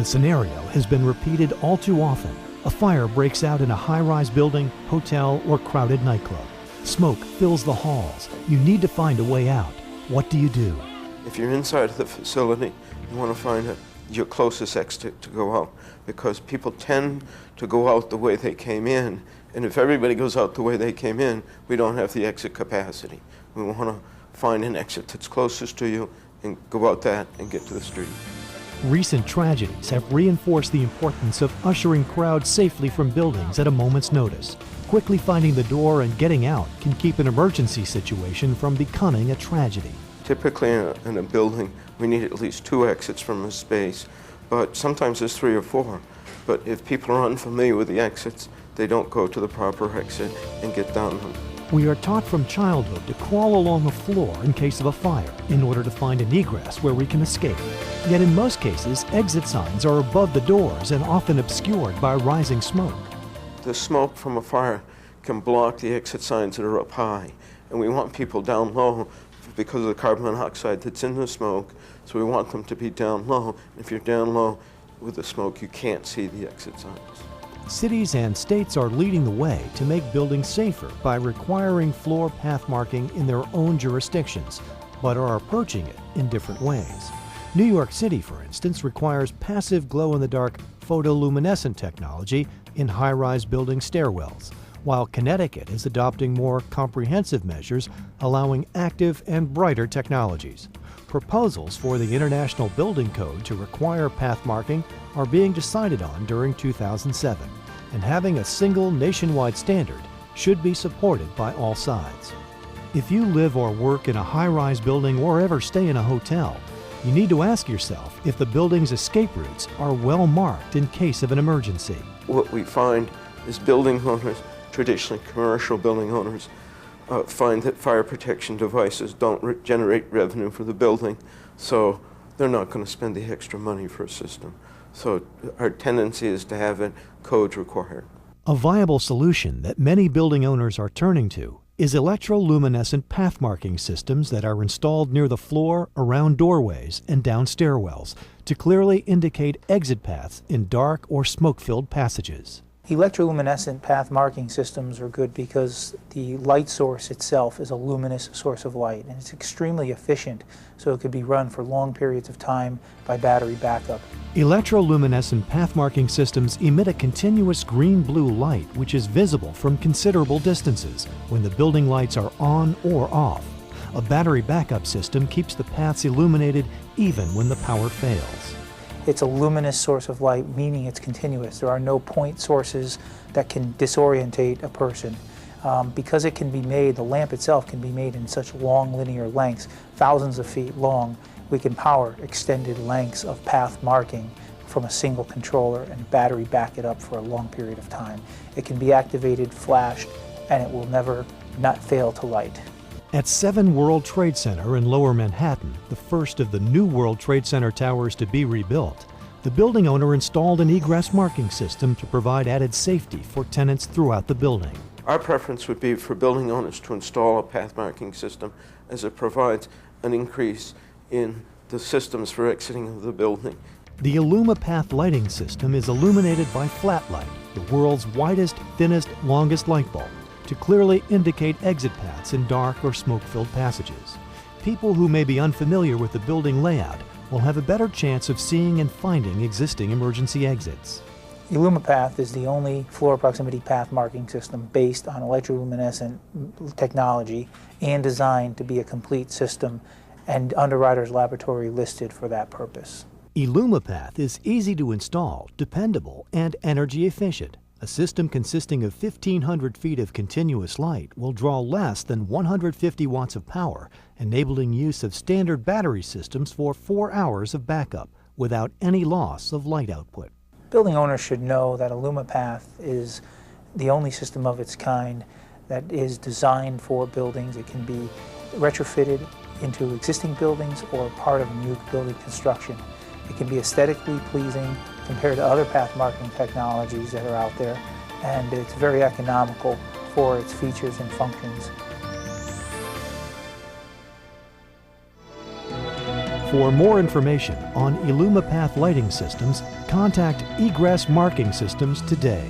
scenario has been repeated all too often. A fire breaks out in a high-rise building, hotel, or crowded nightclub. Smoke fills the halls. You need to find a way out. What do you do? If you're inside the facility, you want to find your closest exit to go out, because people tend to go out the way they came in, and if everybody goes out the way they came in, we don't have the exit capacity. We want to find an exit that's closest to you and go out that and get to the street. Recent tragedies have reinforced the importance of ushering crowds safely from buildings at a moment's notice. Quickly finding the door and getting out can keep an emergency situation from becoming a tragedy. Typically in a building, we need at least 2 exits from a space, but sometimes there's 3 or 4. But if people are unfamiliar with the exits, they don't go to the proper exit and get down them. We are taught from childhood to crawl along the floor in case of a fire in order to find an egress where we can escape. Yet in most cases, exit signs are above the doors and often obscured by rising smoke. The smoke from a fire can block the exit signs that are up high, and we want people down low because of the carbon monoxide that's in the smoke, so we want them to be down low. If you're down low with the smoke, you can't see the exit signs. Cities and states are leading the way to make buildings safer by requiring floor path marking in their own jurisdictions, but are approaching it in different ways. New York City, for instance, requires passive glow-in-the-dark photoluminescent technology in high-rise building stairwells, while Connecticut is adopting more comprehensive measures allowing active and brighter technologies. Proposals for the International Building Code to require path marking are being decided on during 2007, and having a single nationwide standard should be supported by all sides. If you live or work in a high-rise building or ever stay in a hotel, you need to ask yourself if the building's escape routes are well marked in case of an emergency. What we find is building owners, traditionally commercial building owners, find that fire protection devices don't generate revenue for the building, so they're not going to spend the extra money for a system. So our tendency is to have it code required. A viable solution that many building owners are turning to is electroluminescent path marking systems that are installed near the floor, around doorways, and down stairwells to clearly indicate exit paths in dark or smoke-filled passages. Electroluminescent path marking systems are good because the light source itself is a luminous source of light, and it's extremely efficient, so it could be run for long periods of time by battery backup. Electroluminescent path marking systems emit a continuous green-blue light which is visible from considerable distances when the building lights are on or off. A battery backup system keeps the paths illuminated even when the power fails. It's a luminous source of light, meaning it's continuous. There are no point sources that can disorientate a person. Because it can be made, the lamp itself can be made in such long linear lengths, thousands of feet long, we can power extended lengths of path marking from a single controller and battery back it up for a long period of time. It can be activated, flashed, and it will never not fail to light. At 7 World Trade Center in Lower Manhattan, the first of the new World Trade Center towers to be rebuilt, the building owner installed an egress marking system to provide added safety for tenants throughout the building. Our preference would be for building owners to install a path marking system, as it provides an increase in the systems for exiting the building. The IllumiPath lighting system is illuminated by flat light, the world's widest, thinnest, longest light bulb, to clearly indicate exit paths in dark or smoke-filled passages. People who may be unfamiliar with the building layout will have a better chance of seeing and finding existing emergency exits. IllumiPath is the only floor proximity path marking system based on electroluminescent technology and designed to be a complete system, and Underwriters Laboratory listed for that purpose. IllumiPath is easy to install, dependable, and energy efficient. A system consisting of 1,500 feet of continuous light will draw less than 150 watts of power, enabling use of standard battery systems for 4 hours of backup without any loss of light output. Building owners should know that IllumiPath is the only system of its kind that is designed for buildings. It can be retrofitted into existing buildings or part of new building construction. It can be aesthetically pleasing compared to other path marking technologies that are out there, and it's very economical for its features and functions. For more information on IllumiPath lighting systems, contact Egress Marking Systems today.